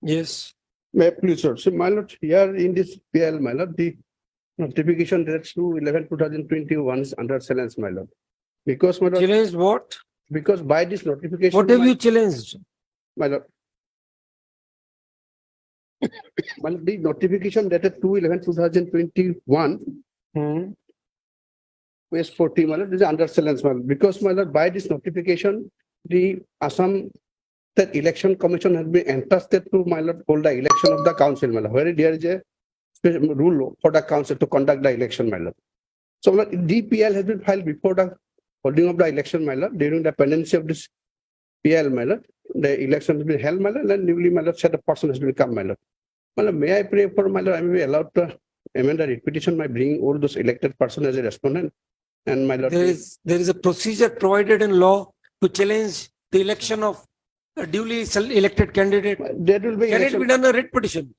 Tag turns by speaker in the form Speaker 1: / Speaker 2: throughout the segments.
Speaker 1: Yes.
Speaker 2: May please, sir. So, my lord, here in this PL, my lord, the notification dates to 11/2021 is under silence, my lord. Because, my lord,
Speaker 1: Challenged what?
Speaker 2: because by this notification,
Speaker 1: What have you challenged?
Speaker 2: my lord, my lord, the notification dated to 11/2021
Speaker 1: Hmm.
Speaker 2: West 40, my lord, is under silence, my lord. Because, my lord, by this notification, the Assam State Election Commission has been entrusted to, my lord, hold the election of the council, my lord, where there is a special rule for the council to conduct the election, my lord. So, my lord, DPL has been filed before the holding of the election, my lord, during the pendency of this PL, my lord. The election has been held, my lord, and newly, my lord, set of person has been come, my lord. My lord, may I pray for, my lord, I may be allowed to amend the repetition by bringing all those elected person as a respondent. And my lord,
Speaker 1: There is a procedure provided in law to challenge the election of a duly elected candidate.
Speaker 2: there will be
Speaker 1: Can it
Speaker 2: election.
Speaker 1: be done a writ petition?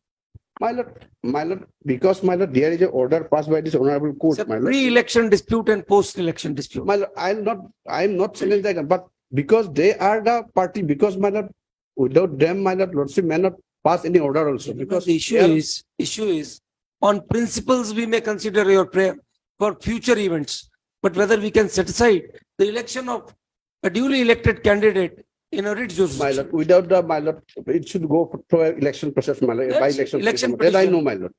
Speaker 2: My lord, because, my lord, there is an order passed by this honorable
Speaker 1: It's
Speaker 2: court,
Speaker 1: a
Speaker 2: my lord.
Speaker 1: pre-election dispute and post-election dispute.
Speaker 2: My lord, I'm not saying that, but because they are the party, because, my lord, without them, my lord, lordship may not pass any order also, because
Speaker 1: The issue
Speaker 2: they are-
Speaker 1: is on principles we may consider your prayer for future events, but whether we can set aside the election of a duly elected candidate in a writ
Speaker 2: my
Speaker 1: jurisdiction.
Speaker 2: lord, without the, my lord, it should go through an election process, my lord, by
Speaker 1: That's
Speaker 2: election.
Speaker 1: election
Speaker 2: That I
Speaker 1: petition.
Speaker 2: know, my lord.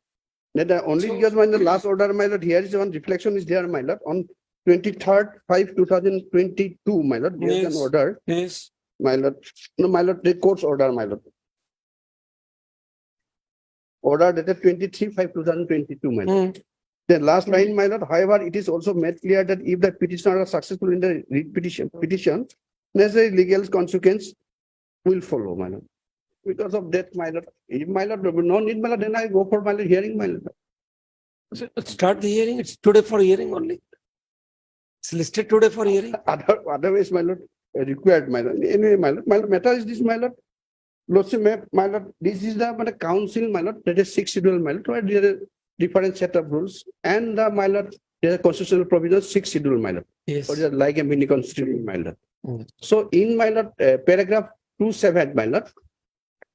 Speaker 2: That only
Speaker 1: So-
Speaker 2: because, my lord, last order, my lord, here is one reflection is there, my lord, on 23/5/2022, my lord, there is an
Speaker 1: Yes.
Speaker 2: order,
Speaker 1: Yes.
Speaker 2: my lord, no, my lord, the court's order, my lord. Order dated 23/5/2022, my lord.
Speaker 1: Hmm.
Speaker 2: The last line, my lord, however, it is also made clear that if the petitioner is successful in the petition, necessary legal consequence will follow, my lord. Because of that, my lord, if my lord, no need, my lord, then I go for my lord hearing, my lord.
Speaker 1: So let's start the hearing. It's today for hearing only. It's listed today for hearing.
Speaker 2: Otherwise, my lord, required, my lord. Anyway, my lord, matter is this, my lord. Lordship, my lord, this is the, my lord, council, my lord, that is 6 schedule, my lord, where there are different set of rules, and the, my lord, there are constitutional provisions, 6 schedule, my lord,
Speaker 1: Yes.
Speaker 2: or just like a mini constitution, my lord.
Speaker 1: Mm.
Speaker 2: So, in my lord, paragraph 27, my lord,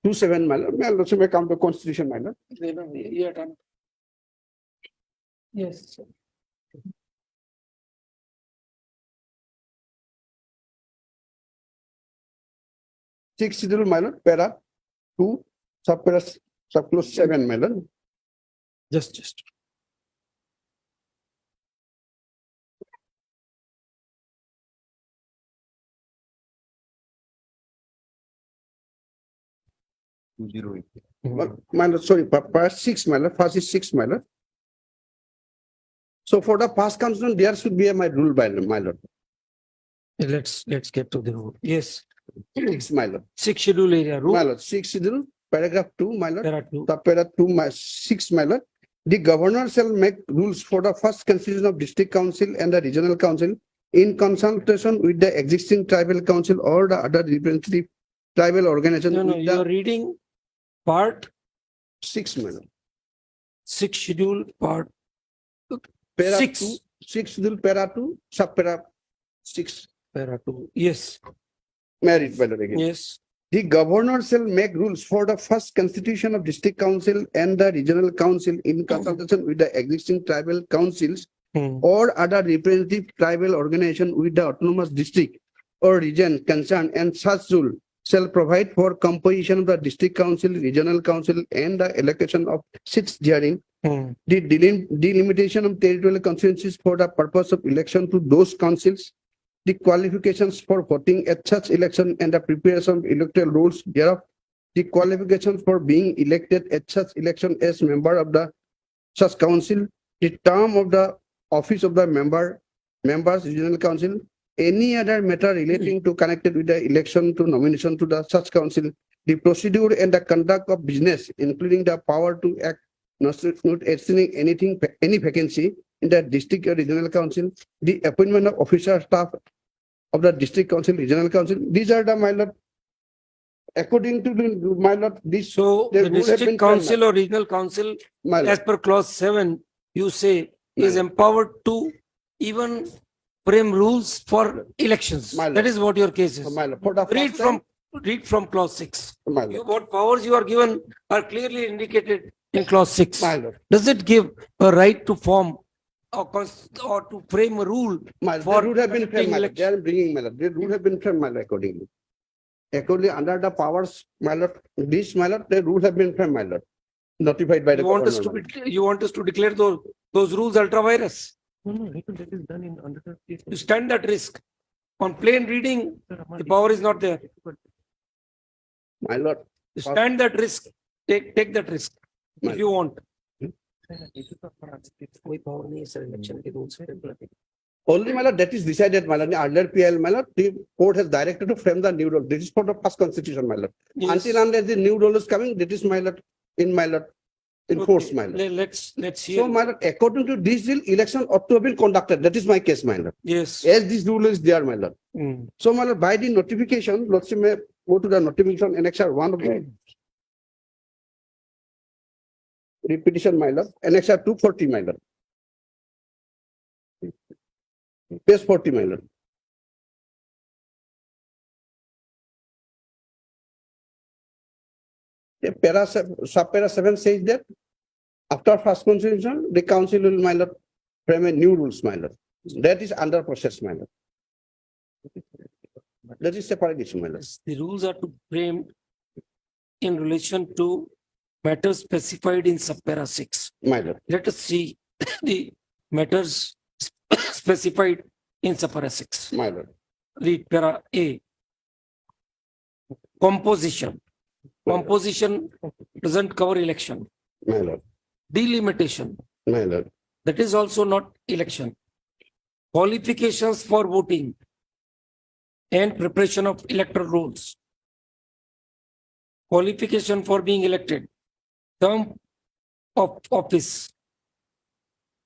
Speaker 2: 27, my lord, lordship may come to constitution, my lord.
Speaker 1: Yeah, done. Yes.
Speaker 2: Six schedule, my lord, para 2, subclause 7, my lord.
Speaker 1: Just.
Speaker 2: My lord, sorry, para 6, my lord, first is 6, my lord. So, for the past constitution, there should be a my rule by my lord.
Speaker 1: Let's get to the rule. Yes.
Speaker 2: 6, my lord.
Speaker 1: 6 schedule area
Speaker 2: My
Speaker 1: rule.
Speaker 2: lord, 6 schedule, paragraph 2, my lord.
Speaker 1: There are two.
Speaker 2: The para 2, 6, my lord. The governor shall make rules for the first constitution of district council and the regional council in consultation with the existing tribal council or the other representative tribal organization.
Speaker 1: No,
Speaker 2: with
Speaker 1: you are reading part
Speaker 2: 6, my lord.
Speaker 1: 6 schedule part
Speaker 2: Para
Speaker 1: 6.
Speaker 2: 2, 6 schedule, para 2, sub para 6.
Speaker 1: Para 2. Yes.
Speaker 2: Married, my lord, again.
Speaker 1: Yes.
Speaker 2: The governor shall make rules for the first constitution of district council and the regional council in consultation with the existing tribal councils
Speaker 1: Hmm.
Speaker 2: or other representative tribal organization with the autonomous district or region concerned, and such rule shall provide for composition of the district council, regional council, and the allocation of seats therein,
Speaker 1: Hmm.
Speaker 2: the delimitation of territorial constituencies for the purpose of election to those councils, the qualifications for voting at such election and the preparation of electoral rolls thereof, the qualifications for being elected at such election as member of the such council, the term of the office of the members, regional council, any other matter relating to connected with the election to nomination to the such council, the procedure and the conduct of business, including the power to act, not extending anything, any vacancy in the district or regional council, the appointment of officer staff of the district council, regional council. These are the, my lord, according to the, my lord, this,
Speaker 1: So
Speaker 2: the
Speaker 1: the
Speaker 2: rule has been
Speaker 1: district council or regional council,
Speaker 2: my
Speaker 1: as
Speaker 2: lord.
Speaker 1: per clause 7, you say is
Speaker 2: My
Speaker 1: empowered to even frame rules for elections.
Speaker 2: My lord.
Speaker 1: That is what your case is.
Speaker 2: My lord, for the
Speaker 1: Read
Speaker 2: first time,
Speaker 1: read from clause 6.
Speaker 2: my lord,
Speaker 1: What powers you are given are clearly indicated in clause 6.
Speaker 2: my lord,
Speaker 1: Does it give a right to form or to frame a rule
Speaker 2: my lord,
Speaker 1: for
Speaker 2: the rule have been framed,
Speaker 1: conducting
Speaker 2: my lord. They
Speaker 1: election?
Speaker 2: are bringing, my lord, the rule have been framed, my lord, accordingly. Accordingly, under the powers, my lord, this, my lord, the rule have been framed, my lord, notified by the
Speaker 1: You want us
Speaker 2: government.
Speaker 1: to you want us to declare those rules ultra virus?
Speaker 3: No, that is done in under the.
Speaker 1: You stand that risk. On plain reading, the power is not there.
Speaker 2: My lord,
Speaker 1: You stand that risk. Take that risk
Speaker 2: My
Speaker 1: if you want.
Speaker 3: कोई power नहीं है sir election के rules पे.
Speaker 2: only, my lord, that is decided, my lord, the earlier PL, my lord, the court has directed to frame the new rule. This is for the first constitution, my lord.
Speaker 1: Yes.
Speaker 2: Until unless the new rule is coming, that is, my lord, in my lord, in force, my lord.
Speaker 1: Let's hear.
Speaker 2: So, my lord, according to this rule, election ought to have been conducted. That is my case, my lord.
Speaker 1: Yes.
Speaker 2: As this rule is there, my lord.
Speaker 1: Mm.
Speaker 2: So, my lord, by the notification, let's say, may go to the notification annexure 1 of the repetition, my lord, annexure 240, my lord. Page 40, my lord. Subpara 7 says that after first constitution, the council will, my lord, frame a new rules, my lord. That is under process, my lord. That is separate issue, my lord.
Speaker 1: Yes, the rules are to frame in relation to matters specified in subpara 6.
Speaker 2: My lord.
Speaker 1: Let us see the matters specified in subpara 6.
Speaker 2: My lord.
Speaker 1: Read para A. Composition. Composition doesn't cover election.
Speaker 2: My lord.
Speaker 1: Delimitation.
Speaker 2: My lord.
Speaker 1: That is also not election. Qualifications for voting and preparation of electoral rolls. Qualification for being elected. Term of office.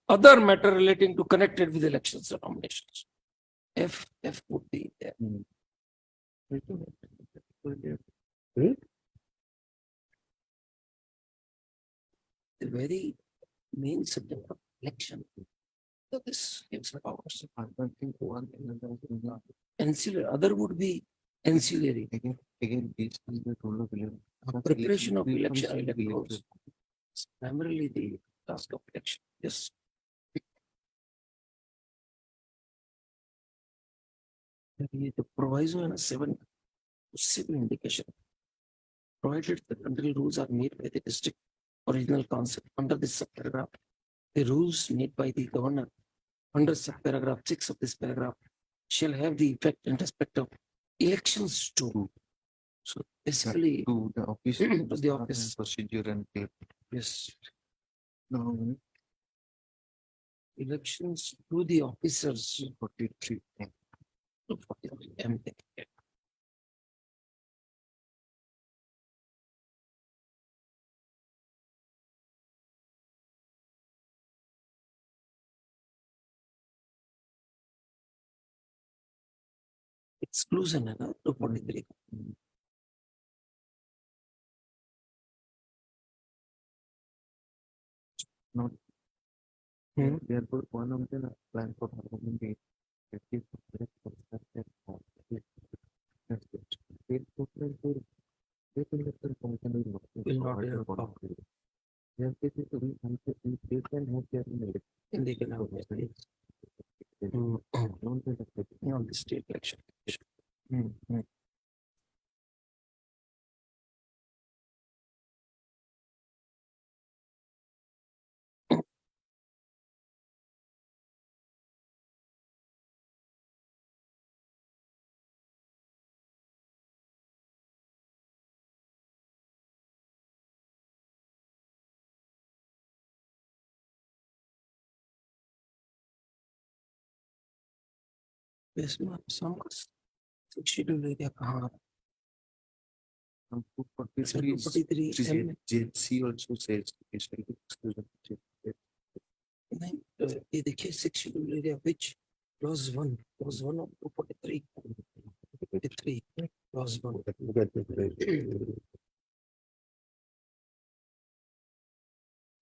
Speaker 1: Other matter relating to connected with elections or nominations. F would be there.
Speaker 2: Hmm?
Speaker 1: The very main subject of election. So this gives powers. Ancillary, other would be ancillary.
Speaker 3: Again, this is the rule of election.
Speaker 1: Preparation of election electorals. Primarily the task of election. Yes. The proviso in a 7 civil indication. Provided the country rules are made by the district original council under this subparagraph. The rules made by the governor under subparagraph 6 of this paragraph shall have the effect in respect of elections too. So basically,
Speaker 3: To the office.
Speaker 1: to the office.
Speaker 3: Procedure and.
Speaker 1: Yes,
Speaker 3: No,
Speaker 1: elections to the officers.
Speaker 3: 43.
Speaker 1: Exclusion है ना 243 का.
Speaker 3: Not.
Speaker 1: Hmm.
Speaker 3: Therefore, one of the plan for government is.
Speaker 1: Will not have power. In the on the state election. Yes, some schedule area कहाँ? 243
Speaker 3: JC also says.
Speaker 1: नहीं, ये देखिए 6 schedule area which clause 1 of 243 43 clause 1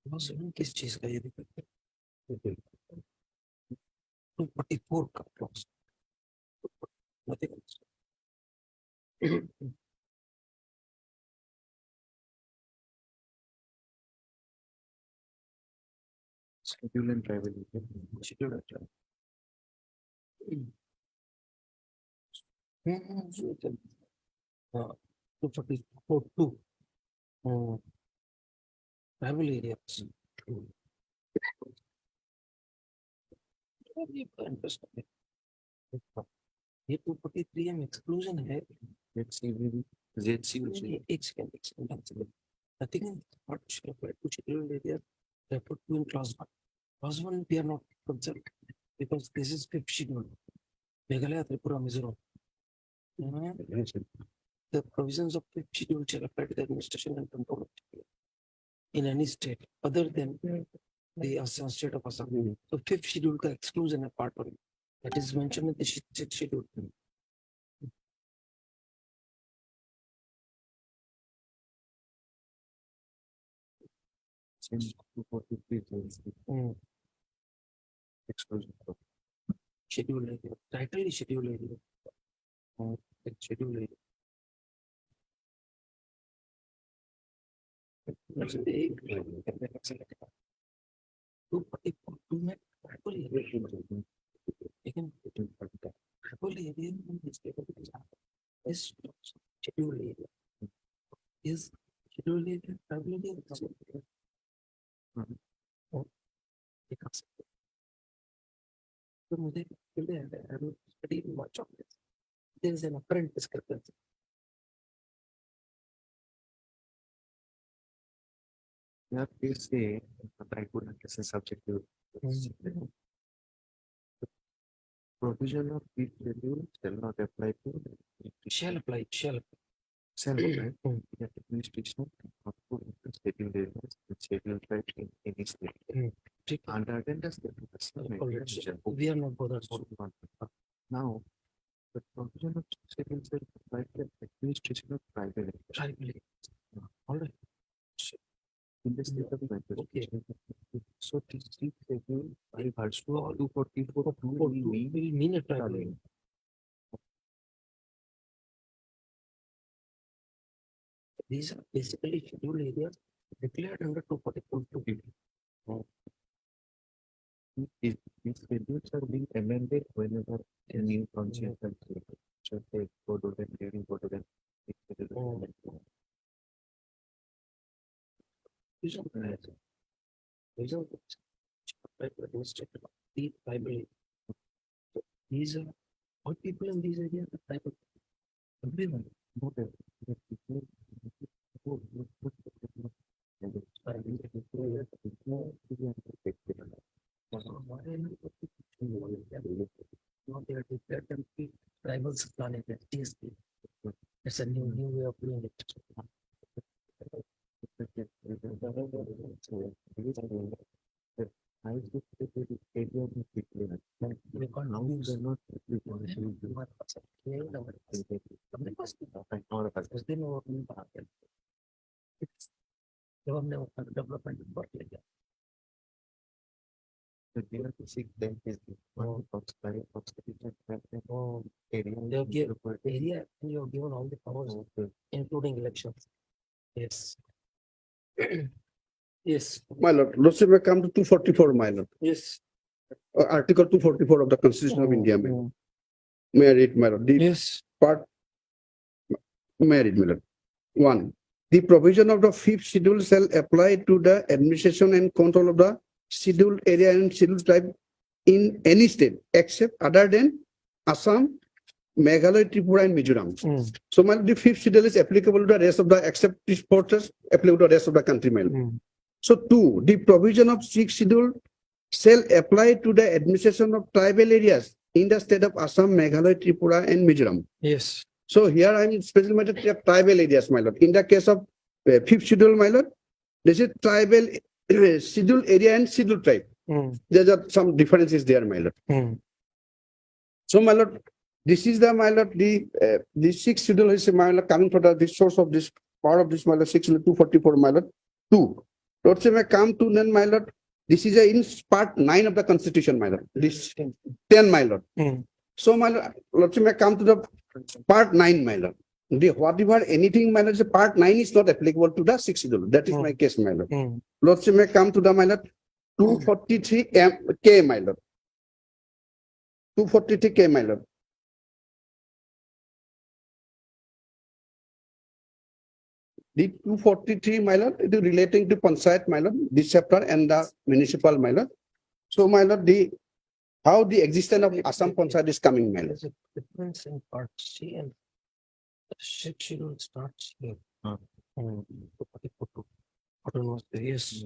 Speaker 1: clause 1 किस चीज का ये देखिए 244 clause. Nothing else.
Speaker 3: Schedule and tribal area.
Speaker 1: Schedule and tribal. So it's a, 244 2. Tribal areas. Interesting. ये 243 में exclusion है.
Speaker 3: Let's see, maybe ZC will say.
Speaker 1: एक second. Nothing in what shall apply to scheduled area. They put two in clause 1. Clause 1 we are not concerned because this is fifth schedule. Meghalaya, Tripura, Mizoram. The provisions of fifth schedule shall apply to the administration and control of schedule in any state other than the Assam state of Assam. So fifth schedule का exclusion है part 1. That is mentioned in the sixth schedule.
Speaker 3: Since 243 is exclusion.
Speaker 1: Schedule area. Title is schedule area. Schedule area. Two में tribal area. Again, tribal area is schedule area. Is schedule area tribal area? So मुझे I will study much of this. There is an apparent discrepancy.
Speaker 3: Yeah, please say, but I couldn't as a subjective. Provision of each schedule shall not apply to.
Speaker 1: Shall apply.
Speaker 3: Shall apply. The administration of schedule areas and schedule right in any state. Under attendance,
Speaker 1: We are not bothered.
Speaker 3: Now, the provision of schedule shall apply to the administration of private.
Speaker 1: All right.
Speaker 3: In the state of
Speaker 1: Okay.
Speaker 3: So this schedule by virtue of 244
Speaker 1: Will mean a tribal area. These are basically schedule areas declared under 244.
Speaker 3: These schedules are being amended whenever a new conscience and so they go to them, during go to them.
Speaker 1: These are administrative the tribal area. So these are all people in these areas are tribal. Everyone. Now they are declared them to be tribals planet TSP. It's a new way of doing it. Development work like that. They have given area and you have given all the powers, including elections. Yes. Yes.
Speaker 2: My lord, let's say we come to 244, my lord.
Speaker 1: Yes.
Speaker 2: Article 244 of the Constitution of India. May I read, my lord? The
Speaker 1: Yes.
Speaker 2: part, may I read, my lord? 1. The provision of the fifth schedule shall apply to the administration and control of the scheduled area and scheduled tribe in any state except other than Assam, Meghalaya, Tripura, and Mizoram. So, my lord, the fifth schedule is applicable to the rest of the except these portions applicable to the rest of the country, my lord. So, 2. The provision of sixth schedule shall apply to the administration of tribal areas in the state of Assam, Meghalaya, Tripura, and Mizoram.
Speaker 1: Yes.
Speaker 2: So here I am special matter to tribal areas, my lord. In the case of fifth schedule, my lord, this is tribal schedule area and schedule tribe. There are some differences there, my lord. So, my lord, this is the, my lord, the sixth schedule is, my lord, coming from the source of this part of this, my lord, 6 244, my lord. 2. Let's say I come to then, my lord, This is in part 9 of the constitution, my lord. This 10, my lord.
Speaker 1: Mm.
Speaker 2: So, my lord, Lordship, may come to the part 9, my lord. The whatever anything, my lord, the part 9 is not applicable to the 6th schedule. That is my case, my lord.
Speaker 1: Mm.
Speaker 2: Lordship, may come to the, my lord, 243 K, my lord. 243 K, my lord. The 243, my lord, it is relating to Panchayat, my lord, this chapter and the municipal, my lord. So, my lord, how the existence of Assam Panchayat is coming, my lord.
Speaker 1: There's a difference in part C and the schedule starts here. Mm. Autonomous, yes.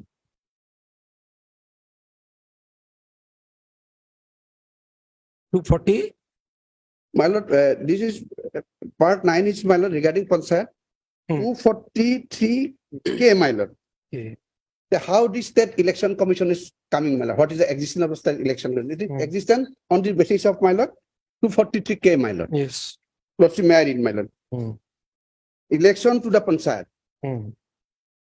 Speaker 1: 240.
Speaker 2: My lord, this is part 9 is, my lord, regarding Panchayat. 243 K, my lord.
Speaker 1: Okay.
Speaker 2: How the state election commission is coming, my lord? What is the existence of the state election? It is existence on the basis of, my lord, 243 K, my lord.
Speaker 1: Yes.
Speaker 2: Lordship, may I read, my lord?
Speaker 1: Mm.
Speaker 2: Election to the Panchayat.
Speaker 1: Mm.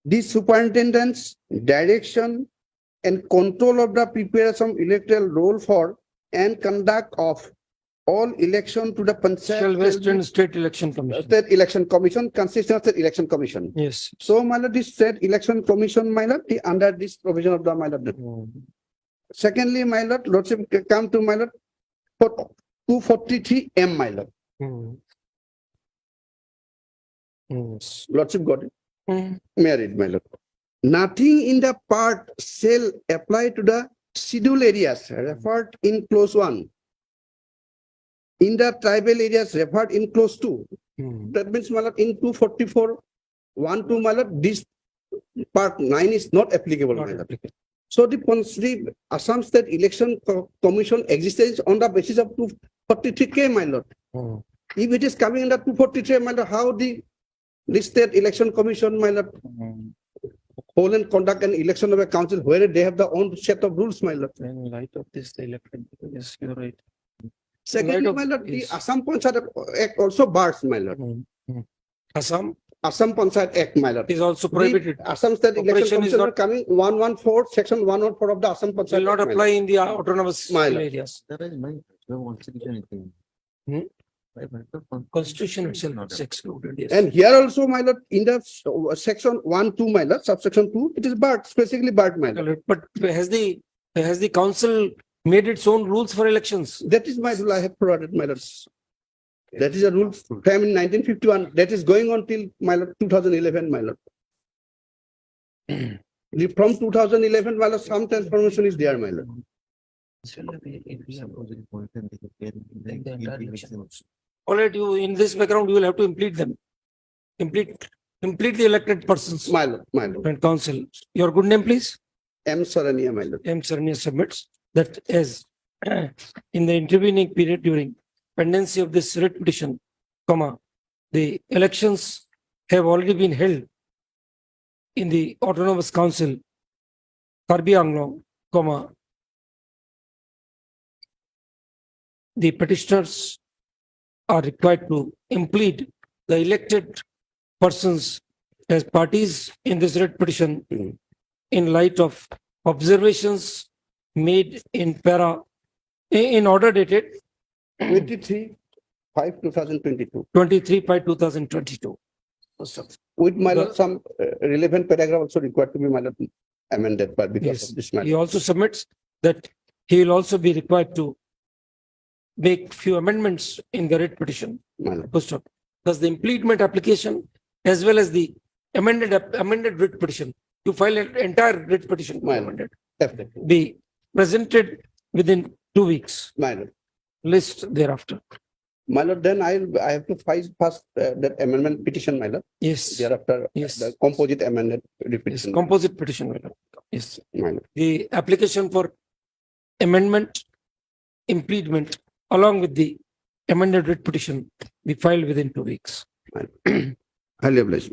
Speaker 2: The superintendent's direction and control of the preparation of electoral roll for and conduct of all election to the Panchayat.
Speaker 1: Shall Western State Election Commission.
Speaker 2: State Election Commission consists of State Election Commission.
Speaker 1: Yes.
Speaker 2: So, my lord, this State Election Commission, my lord, under this provision of the, my lord.
Speaker 1: Mm.
Speaker 2: Secondly, my lord, Lordship, come to, my lord, for 243 M, my lord.
Speaker 1: Mm. Yes.
Speaker 2: Lordship got it.
Speaker 1: Mm.
Speaker 2: Married, my lord. Nothing in the part shall apply to the scheduled areas referred in clause 1. In the tribal areas referred in clause 2.
Speaker 1: Mm.
Speaker 2: That means, my lord, in 244, 1, 2, my lord, this part 9 is not applicable,
Speaker 1: Not
Speaker 2: my lord.
Speaker 1: applicable.
Speaker 2: So the Assam State Election Commission exists on the basis of 243K, my lord.
Speaker 1: Mm.
Speaker 2: If it is coming under 243, my lord, how the State Election Commission, my lord,
Speaker 1: Mm.
Speaker 2: hold and conduct an election of a council where they have their own set of rules, my lord.
Speaker 1: In light of this, the elected, yes, you're right.
Speaker 2: Secondly,
Speaker 1: of-
Speaker 2: my lord,
Speaker 1: yes.
Speaker 2: the Assam Panchayat Act also bars, my lord.
Speaker 1: Mm. Mm. Assam
Speaker 2: Assam Panchayat Act, my lord.
Speaker 1: is also
Speaker 2: The
Speaker 1: prohibited.
Speaker 2: Assam State Election
Speaker 1: Operation is
Speaker 2: Commission
Speaker 1: not-
Speaker 2: are coming 114, section 114 of the Assam Panchayat
Speaker 1: Will not
Speaker 2: Act, my
Speaker 1: apply
Speaker 2: lord.
Speaker 1: in the autonomous
Speaker 2: My lord.
Speaker 1: areas.
Speaker 3: That is my constitution.
Speaker 1: Hmm?
Speaker 3: Constitution.
Speaker 1: Constitution itself is excluded. Yes.
Speaker 2: And here also, my lord, in the section 1, 2, my lord, subsection 2, it is barred, specifically barred, my lord.
Speaker 1: But has the council made its own rules for elections?
Speaker 2: That is my rule I have provided, my lord. That is a rule framed in 1951. That is going on till, my lord, 2011, my lord. From 2011, my lord, some transformation is there, my lord.
Speaker 1: All right, you in this background, you will have to complete them. Complete the elected persons
Speaker 2: My lord, my lord.
Speaker 1: and council. Your good name, please.
Speaker 2: M. Sarania, my lord.
Speaker 1: M. Sarnia submits that as in the intervening period during pendency of this writ petition, the elections have already been held in the Autonomous Council, Karbi Anglong, the petitioners are required to implead the elected persons as parties in this writ petition in light of observations made in order dated
Speaker 2: 23/5/2022.
Speaker 1: 23/2022.
Speaker 2: With, my lord, some relevant paragraph also required to be, my lord, amended, but because
Speaker 1: Yes.
Speaker 2: of this matter.
Speaker 1: He also submits that he will also be required to make few amendments in the writ petition.
Speaker 2: My lord.
Speaker 1: Thus, the impleadment application as well as the amended writ petition, you file an entire writ petition
Speaker 2: My lord.
Speaker 1: amended,
Speaker 2: Definitely.
Speaker 1: be presented within 2 weeks,
Speaker 2: My lord.
Speaker 1: list thereafter.
Speaker 2: My lord, then I have to file first that amendment petition, my lord.
Speaker 1: Yes,
Speaker 2: Thereafter,
Speaker 1: Yes.
Speaker 2: the composite amended
Speaker 1: yes,
Speaker 2: petition.
Speaker 1: composite petition. My lord. Yes,
Speaker 2: My lord.
Speaker 1: the application for amendment, impleadment, along with the amended writ petition, be filed within 2 weeks.
Speaker 2: Highly obliged.